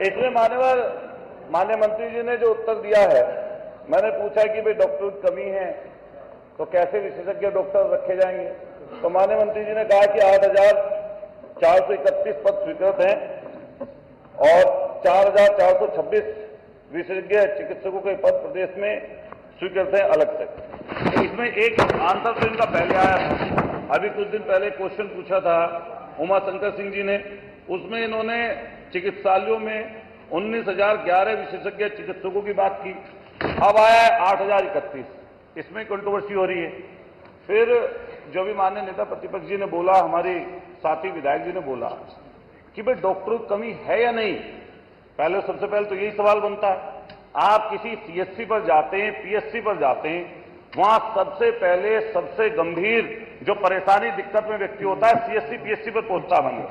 इसमें माननीय मंत्री जी ने जो उत्तर दिया है, मैंने पूछा कि भाई डॉक्टर की कमी है तो कैसे विशेषज्ञ डॉक्टर रखे जाएंगे, तो माननीय मंत्री जी ने कहा कि 8,431 पद स्वीकृत हैं और 4,426 विशेषज्ञ चिकित्सकों के पद प्रदेश में स्वीकृत हैं अलग से। तो इसमें एक आंसर तो इनका पहले आया था, अभी कुछ दिन पहले क्वेश्चन पूछा था उमा शंकर सिंह जी ने, उसमें इन्होंने चिकित्सालयों में 19,011 विशेषज्ञ चिकित्सकों की बात की। अब आया है 8,031, इसमें कंट्रोवर्सी हो रही है। फिर जो भी माननीय नेता प्रतिपक्ष जी ने बोला, हमारी साथी विधायक जी ने बोला कि भाई डॉक्टरों की कमी है या नहीं, पहले सबसे पहले तो यही सवाल बनता है। आप किसी सीएचसी पर जाते हैं, पीएचसी पर जाते हैं, वहां सबसे पहले सबसे गंभीर जो परेशानी दिक्कत में व्यक्ति होता है सीएचसी पीएचसी पर पहुंचता बने,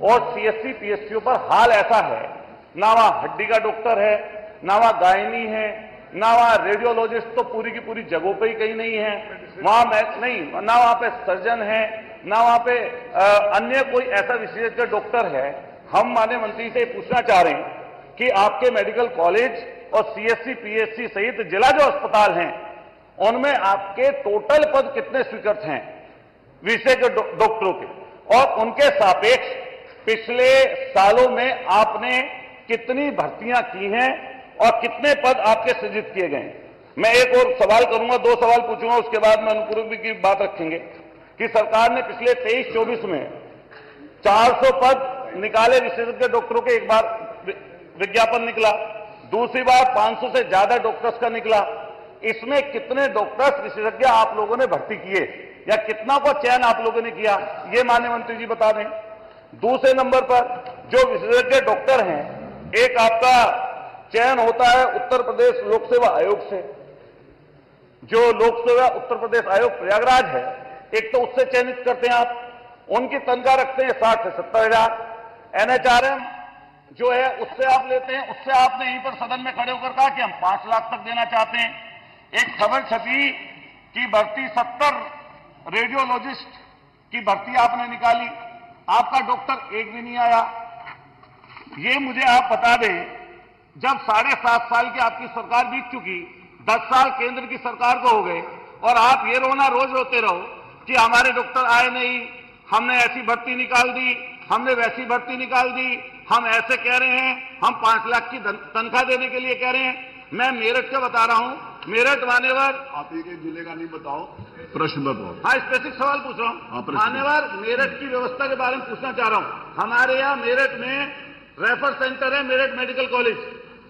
और सीएचसी पीएचसीओ पर हाल ऐसा है, ना वहां हड्डी का डॉक्टर है, ना वहां गायनी है, ना वहां रेडियोलॉजिस्ट तो पूरी की पूरी जगहों पे ही कहीं नहीं है, वहां नहीं, ना वहां पे सर्जन है, ना वहां पे अन्य कोई ऐसा विशेषज्ञ डॉक्टर है। हम माननीय मंत्री से पूछना चाह रहे हैं कि आपके मेडिकल कॉलेज और सीएचसी पीएचसी सहित जिला जो अस्पताल हैं उनमें आपके टोटल पद कितने स्वीकृत हैं विशेषज्ञ डॉक्टरों के, और उनके सापेक्ष पिछले सालों में आपने कितनी भर्तियां की हैं और कितने पद आपके सृजित किए गए हैं। मैं एक और सवाल करूंगा, 2 सवाल पूछूंगा, उसके बाद में अनुपूरक की बात रखेंगे कि सरकार ने पिछले 23-24 में 400 पद निकाले विशेषज्ञ डॉक्टरों के, एक बार विज्ञापन निकला, दूसरी बार 500 से ज्यादा डॉक्टर्स का निकला। इसमें कितने डॉक्टर्स विशेषज्ञ आप लोगों ने भर्ती किए या कितना को चयन आप लोगों ने किया, ये माननीय मंत्री जी बता दें। दूसरे नंबर पर जो विशेषज्ञ डॉक्टर हैं, एक आपका चयन होता है उत्तर प्रदेश लोक सेवा आयोग से, जो लोक सेवा उत्तर प्रदेश आयोग प्रयागराज है, एक तो उससे चयनित करते हैं आप, उनकी तनख्वाह रखते हैं 60 से 70 हजार। एनएचआरएम जो है उससे आप लेते हैं, उससे आपने यहीं पर सदन में खड़े होकर कहा कि हम 5 लाख तक देना चाहते हैं। एक खबर छपी कि भर्ती 70 रेडियोलॉजिस्ट की भर्ती आपने निकाली, आपका डॉक्टर एक भी नहीं आया। ये मुझे आप बता दें, जब 7.5 साल की आपकी सरकार बीत चुकी, 10 साल केंद्र की सरकार को हो गए, और आप ये रोना रोज रोते रहो कि हमारे डॉक्टर आए नहीं, हमने ऐसी भर्ती निकाल दी, हमने वैसी भर्ती निकाल दी, हम ऐसे कह रहे हैं, हम 5 लाख की तनख्वाह देने के लिए कह रहे हैं। मैं मेरठ का बता रहा हूं, मेरठ मान्यवर, आप एक जिले का नहीं बताओ, प्रश्न बताओ। हाँ, स्पेसिफिक सवाल पूछ रहा हूं मान्यवर, मेरठ की व्यवस्था के बारे में पूछना चाह रहा हूं। हमारे यहाँ मेरठ में रेफर सेंटर है, मेरठ मेडिकल कॉलेज।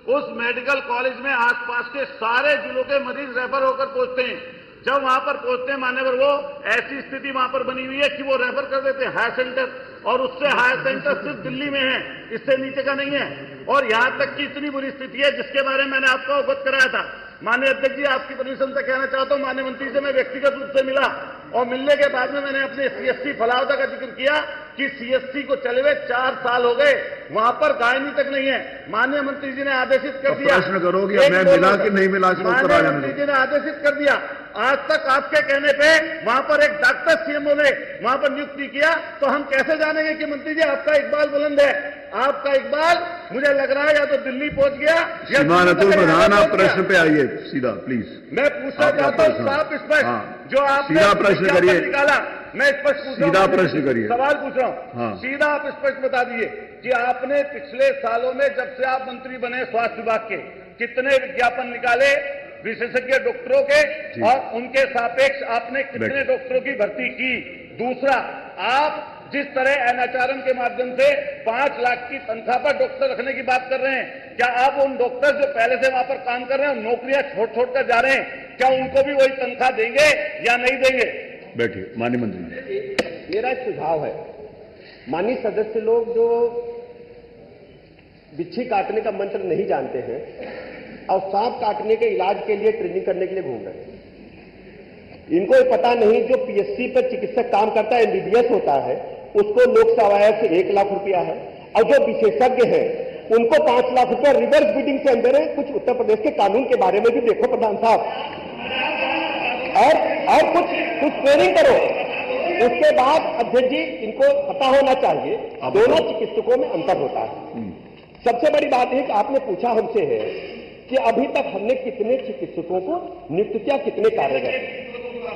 उस मेडिकल कॉलेज में आसपास के सारे जिलों के मरीज रेफर होकर पहुंचते हैं। जब वहां पर पहुंचते हैं मान्यवर, वो ऐसी स्थिति वहां पर बनी हुई है कि वो रेफर कर देते हैं हायर सेंटर, और उससे हायर सेंटर सिर्फ दिल्ली में है, इससे नीचे का नहीं है। और यहां तक की इतनी बुरी स्थिति है जिसके बारे में मैंने आपको अवगत कराया था। माननीय अध्यक्ष जी, आपकी परमिशन से कहना चाहता हूं, माननीय मंत्री से मैं व्यक्तिगत रूप से मिला, और मिलने के बाद में मैंने अपने सीएससी फलावदा का जिक्र किया कि सीएससी को चले हुए 4 साल हो गए, वहां पर गायनी तक नहीं है। माननीय मंत्री जी ने आदेशित कर दिया, प्रश्न करोगे मैं मिला कि नहीं मिला, माननीय मंत्री जी ने आदेशित कर दिया, आज तक आपके कहने पे वहां पर एक डॉक्टर सीएमओ ने वहां पर नियुक्त नहीं किया, तो हम कैसे जानेंगे कि मंत्री जी आपका इकबाल बुलंद है? आपका इकबाल मुझे लग रहा है या तो दिल्ली पहुंच गया या प्रधान, आप प्रश्न पे आइए सीधा प्लीज। मैं पूछना चाहता हूं साफ स्पष्ट, जो आपने सीधा प्रश्न करिए, निकाला, मैं स्पष्ट पूछ रहा हूं, सीधा प्रश्न करिए, सवाल पूछ रहा हूं, हाँ। सीधा आप स्पष्ट बता दीजिए कि आपने पिछले सालों में जब से आप मंत्री बने स्वास्थ्य विभाग के, कितने विज्ञापन निकाले विशेषज्ञ डॉक्टरों के, और उनके सापेक्ष आपने कितने डॉक्टरों की भर्ती की? दूसरा, आप जिस तरह एनएचआरएम के माध्यम से 5 लाख की तनख्वाह पर डॉक्टर रखने की बात कर रहे हैं, क्या आप उन डॉक्टर जो पहले से वहां पर काम कर रहे हैं, नौकरियां छोड़ कर जा रहे हैं, क्या उनको भी वही तनख्वाह देंगे या नहीं देंगे? बैठिए माननीय मंत्री। मेरा एक सुझाव है, माननीय सदस्य लोग जो बिच्छी काटने का मंत्र नहीं जानते हैं और सांप काटने के इलाज के लिए ट्रेनिंग करने के लिए घूम रहे हैं, इनको ये पता नहीं जो पीएचसी पर चिकित्सक काम करता है, एमबीबीएस होता है, उसको लोक सेवा आयोग से 1 लाख रुपया है, और जो विशेषज्ञ हैं उनको 5 लाख रुपया रिवर्स बिडिंग से अंदर है। कुछ उत्तर प्रदेश के कानून के बारे में भी देखो प्रधान साहब, और कुछ ट्रेनिंग करो। उसके बाद अध्यक्ष जी, इनको पता होना चाहिए दोनों चिकित्सकों में अंतर होता है। सबसे बड़ी बात है कि आपने पूछा हमसे है कि अभी तक हमने कितने चिकित्सकों को नियुक्त किया, कितने कार्यरत हैं।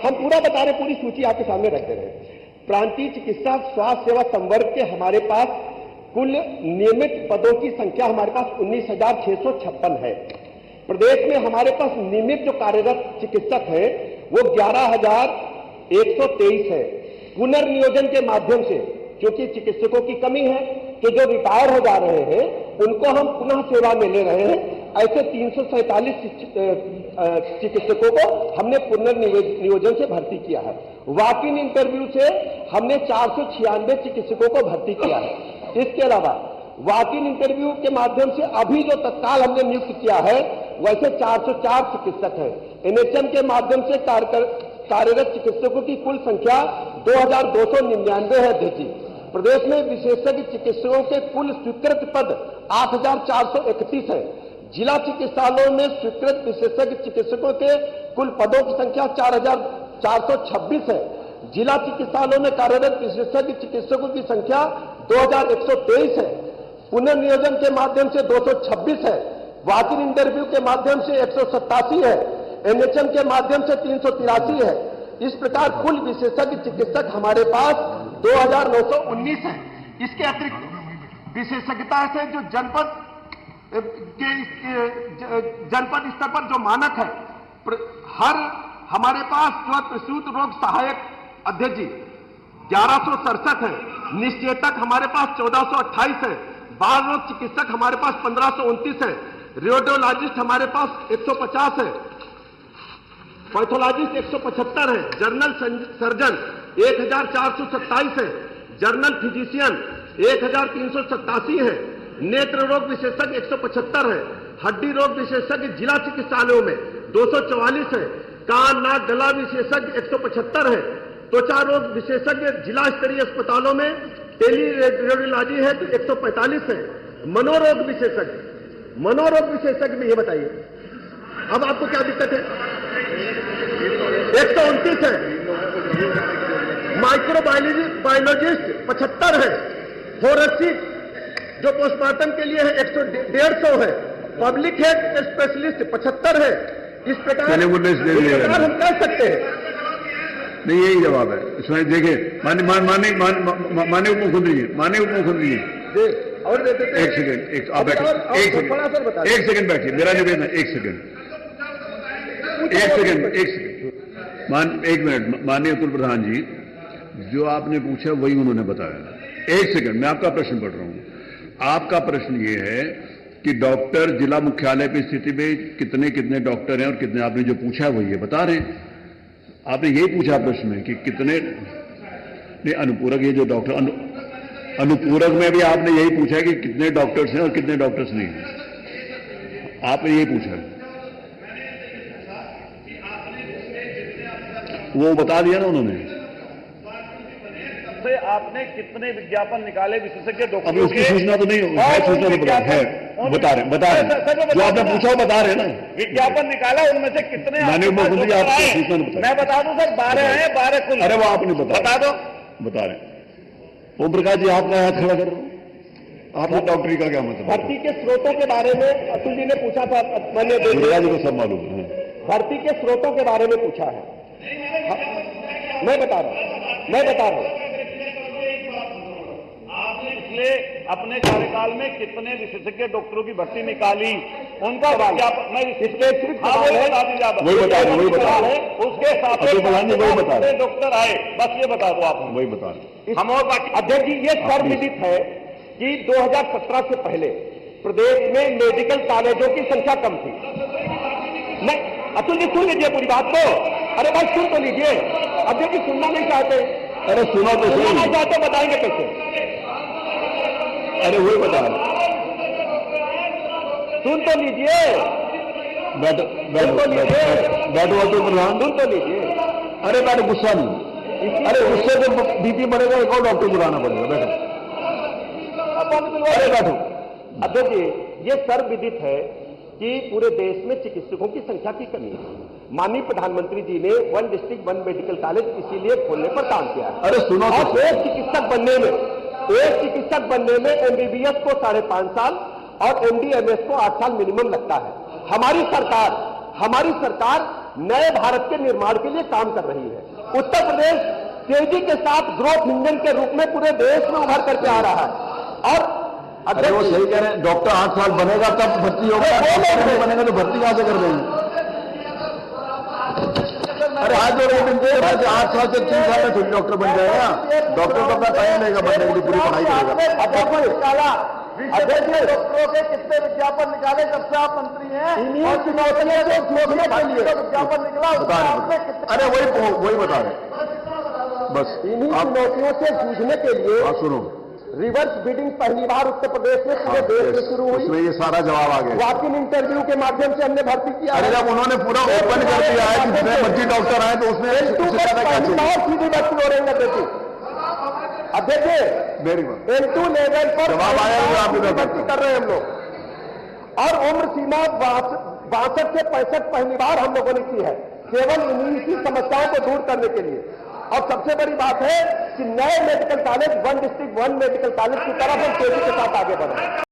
हम पूरा बता रहे, पूरी सूची आपके सामने रख दे रहे हैं। प्रांतीय चिकित्सा स्वास्थ्य सेवा संवर्ग के हमारे पास कुल नियमित पदों की संख्या हमारे पास 19,656 है। प्रदेश में हमारे पास नियमित जो कार्यरत चिकित्सक हैं वो 11,123 है। पुनर्नियोजन के माध्यम से, क्योंकि चिकित्सकों की कमी है, तो जो रिटायर हो जा रहे हैं उनको हम पुनः सेवा में ले रहे हैं। ऐसे 347 चिकित्सकों को हमने पुनर्नियोजन से भर्ती किया है। वॉक इन इंटरव्यू से हमने 496 चिकित्सकों को भर्ती किया है। इसके अलावा वॉक इन इंटरव्यू के माध्यम से अभी जो तत्काल हमने नियुक्त किया है वैसे 404 चिकित्सक हैं। एनएचएम के माध्यम से कार्यरत चिकित्सकों की कुल संख्या 2,299 है। देखिए, प्रदेश में विशेषज्ञ चिकित्सकों के कुल स्वीकृत पद 8,431 है। जिला चिकित्सालयों में स्वीकृत विशेषज्ञ चिकित्सकों के कुल पदों की संख्या 4,426 है। जिला चिकित्सालयों में कार्यरत विशेषज्ञ चिकित्सकों की संख्या 2,123 है। पुनर्नियोजन के माध्यम से 226 है। वॉक इन इंटरव्यू के माध्यम से 187 है। एनएचएम के माध्यम से 383 है। इस प्रकार कुल विशेषज्ञ चिकित्सक हमारे पास 2,919 है। इसके अतिरिक्त विशेषज्ञता से जो जनपद स्तर पर जो मानक है, हर हमारे पास जो प्रसूत रोग सहायक अध्यक्ष जी 1167 है। निश्चेतक हमारे पास 1428 है। बाल रोग चिकित्सक हमारे पास 1529 है। रेडियोलॉजिस्ट हमारे पास 150 है। पैथोलॉजिस्ट 175 है। जर्नल सर्जन 1,427 है। जर्नल फिजिशियन 1,387 है। नेत्र रोग विशेषज्ञ 175 है। हड्डी रोग विशेषज्ञ जिला चिकित्सालयों में 244 है। कान नाक गला विशेषज्ञ 175 है। त्वचा रोग विशेषज्ञ जिला स्तरीय अस्पतालों में टेली रेडियोलॉजी है तो 145 है। मनोरोग विशेषज्ञ में ये बताइए अब आपको क्या दिक्कत है? 129 है। माइक्रोबायोलॉजिस्ट 75 है। फोरेंसिक जो पोस्टमार्टम के लिए है 150 है। पब्लिक हेल्थ स्पेशलिस्ट 75 है। इस प्रकार हम कह सकते हैं। नहीं, यही जवाब है इसमें। देखिए माननीय उप मुख्यमंत्री जी और देते एक सेकंड, आप बैठिए। एक सेकंड बैठिए, मेरा निवेदन है। एक सेकंड। एक मिनट। माननीय उत्तर प्रधान जी, जो आपने पूछा वही उन्होंने बताया। एक सेकंड, मैं आपका प्रश्न पढ़ रहा हूं। आपका प्रश्न ये है कि डॉक्टर जिला मुख्यालय की स्थिति में कितने कितने डॉक्टर हैं और कितने, आपने जो पूछा वही ये बता रहे हैं। आपने यही पूछा प्रश्न में कि कितने अनुपूरक, ये जो डॉक्टर अनुपूरक में भी आपने यही पूछा कि कितने डॉक्टर्स हैं और कितने डॉक्टर्स नहीं हैं। आपने यही पूछा, वो बता दिया ना उन्होंने। आपने कितने विज्ञापन निकाले विशेषज्ञ डॉक्टरों अभी उसकी सूचना तो नहीं है, सूचना तो बता रहे, बता रहे जो आपने पूछा वो बता रहे ना। विज्ञापन निकाला, उनमें से कितने माननीय मुख्यमंत्री जी आपको सूचना नहीं बता। मैं बता दूं सर, 12 हैं, 12 कुल। अरे वो आपने बता दो, बता रहे। ओम प्रकाश जी, आपका हाथ खड़ा कर रहे हो, आपने डॉक्टरी का क्या मतलब? भर्ती के स्रोतों के बारे में अतुल जी ने पूछा था। मैंने जी को सब मालूम है। भर्ती के स्रोतों के बारे में पूछा है। मैं बता रहा हूं। पिछले अपने कार्यकाल में कितने विशेषज्ञ डॉक्टरों की भर्ती निकाली, उनका विज्ञापन मैं स्पेसिफिक वही बता रहे, उसके साथ डॉक्टर आए, बस ये बता दो आप, वही बता रहे हम। और बाकी अध्यक्ष जी, ये सर्वविदित है कि 2017 से पहले प्रदेश में मेडिकल कॉलेजों की संख्या कम थी। नहीं, अतुल जी सुन लीजिए पूरी बात को। अरे भाई सुन तो लीजिए। अध्यक्ष जी सुनना नहीं चाहते। अरे सुनो तो सुनना नहीं चाहते, बताएंगे कैसे? अरे वही बता रहे, सुन तो लीजिए। बैठो अतुल प्रधान, सुन तो लीजिए। अरे बैठो, गुस्सा नहीं। अरे उससे तो बीपी बढ़ेगा, एक और डॉक्टर बुलाना पड़ेगा। बैठो, अरे बैठो। अध्यक्ष जी, ये सर्वविदित है कि पूरे देश में चिकित्सकों की संख्या की कमी है। माननीय प्रधानमंत्री जी ने 1 डिस्ट्रिक्ट 1 मेडिकल कॉलेज इसीलिए खोलने पर काम किया है। अरे सुनो, और एक चिकित्सक बनने में एमबीबीएस को 5.5 साल और एमडीएमएस को 8 साल मिनिमम लगता है। हमारी सरकार नए भारत के निर्माण के लिए काम कर रही है। उत्तर प्रदेश तेजी के साथ ग्रोथ इंजन के रूप में पूरे देश में उभर करके आ रहा है। और अरे वो सही कह रहे हैं, डॉक्टर 8 साल बनेगा तब भर्ती होगा, नहीं बनेगा तो भर्ती कहां से कर देंगे? अरे आज जो रेट मिलते हैं 8 साल से 3 साल में थोड़ी डॉक्टर बन जाएगा। डॉक्टर तो अपना टाइम लेगा बनने के लिए, पूरी पढ़ाई करेगा। डॉक्टरों के कितने विज्ञापन निकाले जब से आप मंत्री हैं? विज्ञापन निकला, अरे वही बता रहे बस। इन्हीं चुनौतियों से जूझने के लिए आप सुनो, रिवर्स बिडिंग पहली बार उत्तर प्रदेश में पूरे देश में शुरू हुई। उसमें ये सारा जवाब आ गया। वॉक इन इंटरव्यू के माध्यम से हमने भर्ती किया। अरे जब उन्होंने पूरा ओपन कर दिया है कि जितने मर्जी डॉक्टर आए तो उसमें सीधी भर्ती हो रही है। देखिए अब देखिए वेरी गुड, L2 लेवल पर जवाब आया है, आप इधर भर्ती कर रहे हैं हम लोग। और उम्र सीमा 62 से 65 पहली बार हम लोगों ने की है, केवल इन्हीं समस्याओं को दूर करने के लिए। और सबसे बड़ी बात है कि नए medical college 1 district 1 medical college की तरफ हम तेजी के साथ आगे बढ़े।